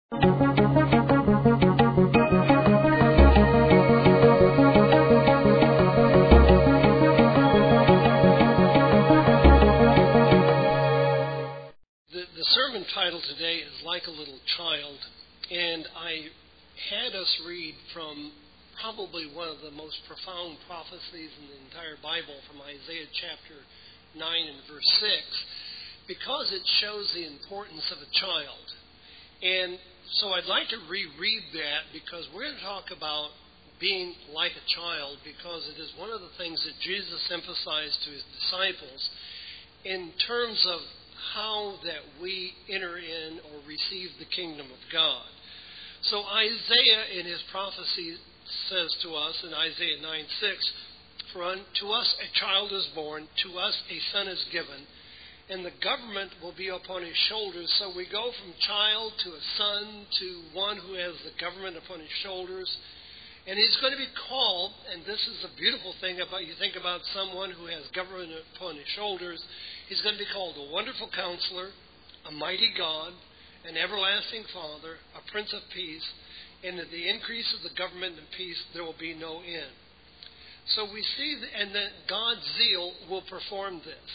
The sermon title today is Like a Little Child, and I had us read from probably one of the most profound prophecies in the entire Bible, from Isaiah chapter 9 and verse 6, because it shows the importance of a child. And so I'd like to reread that, because we're going to talk about being like a child, because it is one of the things that Jesus emphasized to his disciples in terms of how that we enter in or receive the kingdom of God. So Isaiah in his prophecy says to us in Isaiah 9:6, "For unto us a child is born, to us a son is given, and the government will be upon his shoulders." So we go from child to a son to one who has the government upon his shoulders. And he's going to be called, and this is a beautiful thing about, you think about someone who has government upon his shoulders, he's going to be called a Wonderful Counselor, a Mighty God, an Everlasting Father, a Prince of Peace, and at the increase of the government and peace there will be no end. So we see, and that God's zeal will perform this.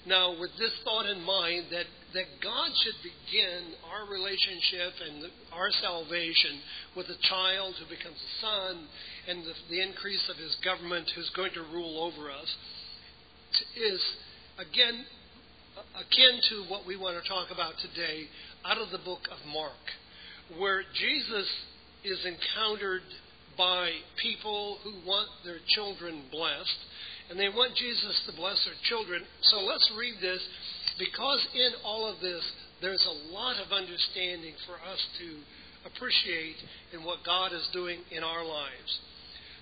Now, with this thought in mind, that God should begin our relationship and our salvation with a child who becomes a son, and the increase of his government who's going to rule over us, is, again, akin to what we want to talk about today out of the book of Mark, where Jesus is encountered by people who want their children blessed, and they want Jesus to bless their children. So let's read this, because in all of this, there's a lot of understanding for us to appreciate in what God is doing in our lives.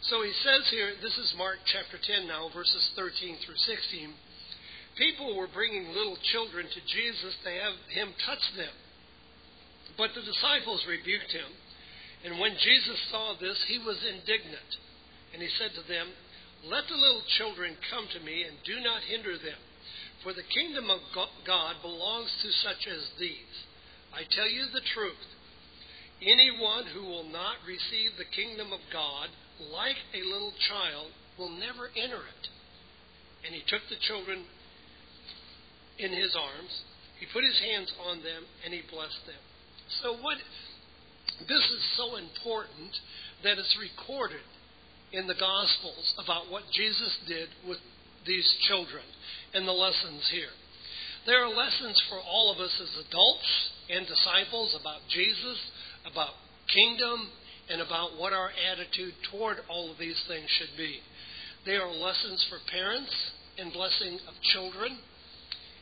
So he says here, this is Mark chapter 10 now, verses 13 through 16. People were bringing little children to Jesus to have him touch them. But the disciples rebuked him. And when Jesus saw this, he was indignant. And he said to them, "Let the little children come to me, and do not hinder them. For the kingdom of God belongs to such as these. I tell you the truth. Anyone who will not receive the kingdom of God like a little child will never enter it." And he took the children in his arms. He put his hands on them, and he blessed them. So this is so important that it's recorded in the Gospels about what Jesus did with these children and the lessons here. There are lessons for all of us as adults and disciples about Jesus, about kingdom, and about what our attitude toward all of these things should be. There are lessons for parents in blessing of children,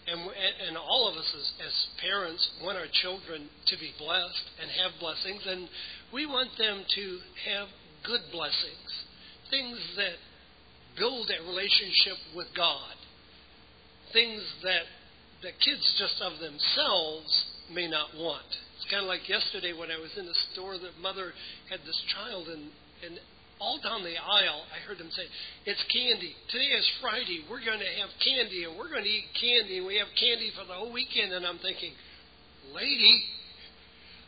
and all of us as parents want our children to be blessed and have blessings, and we want them to have good blessings, things that build a relationship with God, things that the kids just of themselves may not want. It's kind of like yesterday when I was in the store, the mother had this child, and all down the aisle I heard them say, "It's candy. Today is Friday. We're going to have candy, and we're going to eat candy, and we have candy for the whole weekend." And I'm thinking, lady,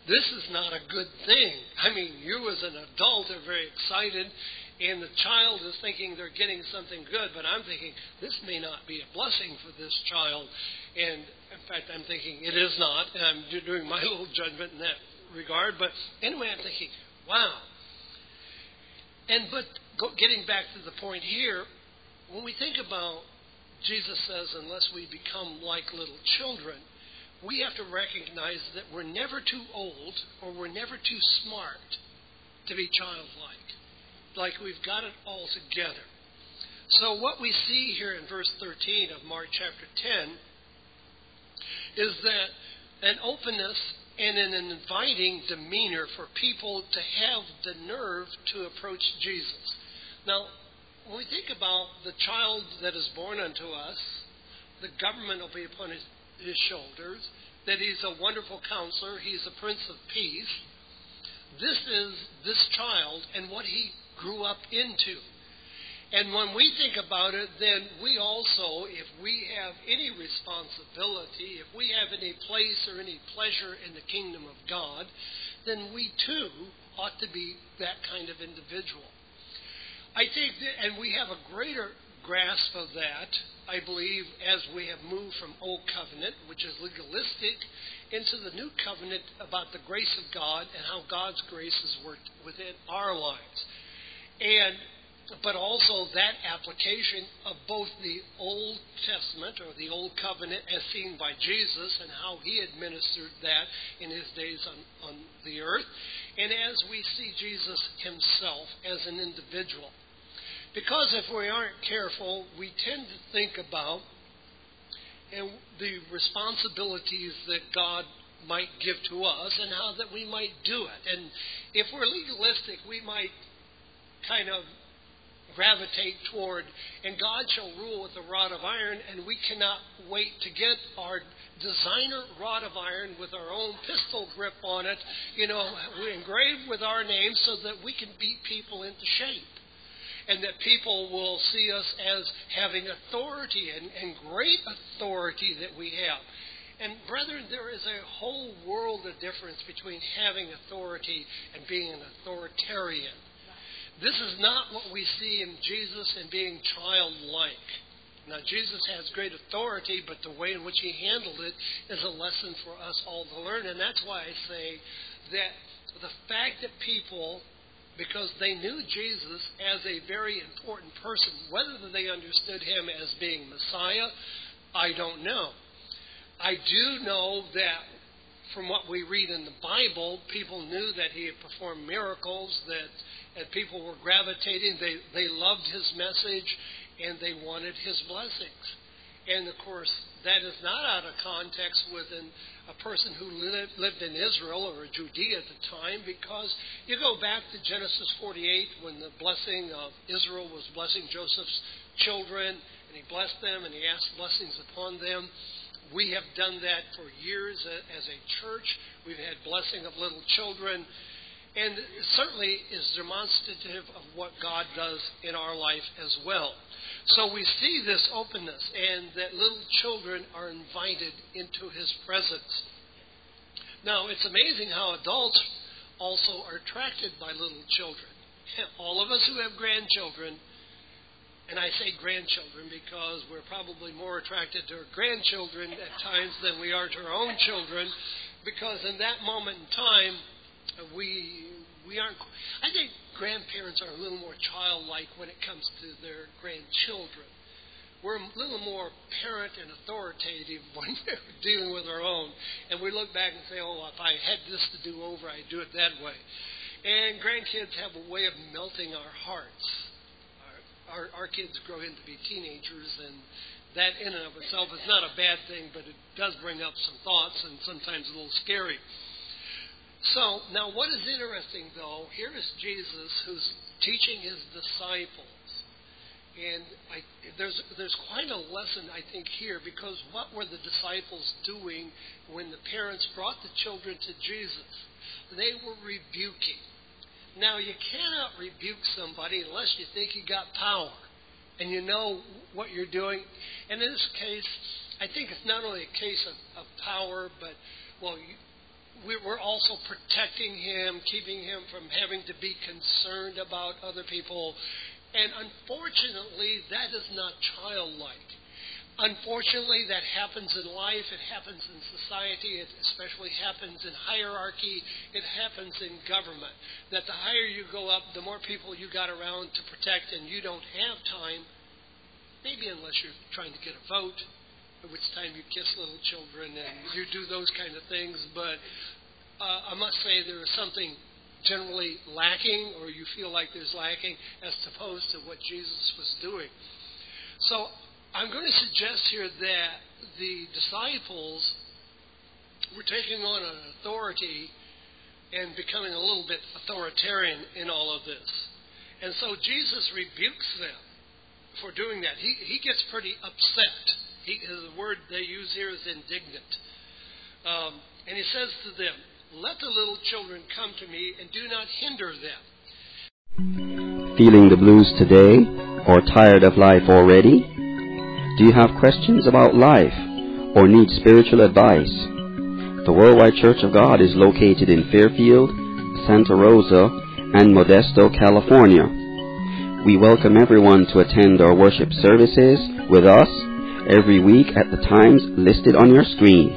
this is not a good thing. I mean, you as an adult are very excited, and the child is thinking they're getting something good, but I'm thinking, this may not be a blessing for this child. And in fact, I'm thinking it is not, and I'm doing my little judgment in that regard. But anyway, I'm thinking, wow. But getting back to the point here, when we think about, Jesus says, unless we become like little children, we have to recognize that we're never too old or we're never too smart to be childlike. Like we've got it all together. So what we see here in verse 13 of Mark chapter 10 is that an openness and an inviting demeanor for people to have the nerve to approach Jesus. Now, when we think about the child that is born unto us, the government will be upon his shoulders, that he's a wonderful counselor, he's a Prince of Peace. This is this child and what he grew up into. And when we think about it, then we also, if we have any responsibility, if we have any place or any pleasure in the kingdom of God, then we too ought to be that kind of individual. I think that, and we have a greater grasp of that, I believe, as we have moved from Old Covenant, which is legalistic, into the New Covenant about the grace of God and how God's grace has worked within our lives. But also that application of both the Old Testament or the Old Covenant as seen by Jesus and how he administered that in his days on the earth, and as we see Jesus himself as an individual. Because if we aren't careful, we tend to think about the responsibilities that God might give to us and how that we might do it. And if we're legalistic, we might kind of gravitate toward, and God shall rule with a rod of iron, and we cannot wait to get our designer rod of iron with our own pistol grip on it, we engraved with our name so that we can beat people into shape. And that people will see us as having authority and great authority that we have. And brethren, there is a whole world of difference between having authority and being an authoritarian. This is not what we see in Jesus and being childlike. Now, Jesus has great authority, but the way in which he handled it is a lesson for us all to learn. And that's why I say that the fact that people, because they knew Jesus as a very important person, whether they understood him as being Messiah, I don't know. I do know that from what we read in the Bible, people knew that he had performed miracles, that people were gravitating, they loved his message, and they wanted his blessings. And of course, that is not out of context within a person who lived in Israel or Judea at the time, because you go back to Genesis 48 when the blessing of Israel was blessing Joseph's children, and he blessed them and he asked blessings upon them. We have done that for years as a church. We've had blessing of little children, and it certainly is demonstrative of what God does in our life as well. So we see this openness, and that little children are invited into his presence. Now, it's amazing how adults also are attracted by little children. All of us who have grandchildren, and I say grandchildren because we're probably more attracted to our grandchildren at times than we are to our own children, because in that moment in time, we aren't. I think grandparents are a little more childlike when it comes to their grandchildren. We're a little more parent and authoritative when we're dealing with our own. And we look back and say, oh, if I had this to do over, I'd do it that way. And grandkids have a way of melting our hearts. Our kids grow into be teenagers, and that in and of itself is not a bad thing, but it does bring up some thoughts and sometimes a little scary. So, now what is interesting, though, here is Jesus who's teaching his disciples. And there's quite a lesson, I think, here, because what were the disciples doing when the parents brought the children to Jesus? They were rebuking. Now, you cannot rebuke somebody unless you think you got power and you know what you're doing. And in this case, I think it's not only a case of power, but, we're also protecting him, keeping him from having to be concerned about other people. And unfortunately, that is not childlike. Unfortunately, that happens in life. It happens in society. It especially happens in hierarchy. It happens in government. That the higher you go up, the more people you got around to protect, and you don't have time, maybe unless you're trying to get a vote, at which time you kiss little children and you do those kind of things. But I must say there is something generally lacking, or you feel like there's lacking, as opposed to what Jesus was doing. So I'm going to suggest here that the disciples were taking on an authority and becoming a little bit authoritarian in all of this. And so Jesus rebukes them for doing that. He gets pretty upset. The word they use here is indignant. And he says to them, "Let the little children come to me and do not hinder them." Feeling the blues today, or tired of life already? Do you have questions about life or need spiritual advice? The Worldwide Church of God is located in Fairfield, Santa Rosa, and Modesto, California. We welcome everyone to attend our worship services with us every week at the times listed on your screen.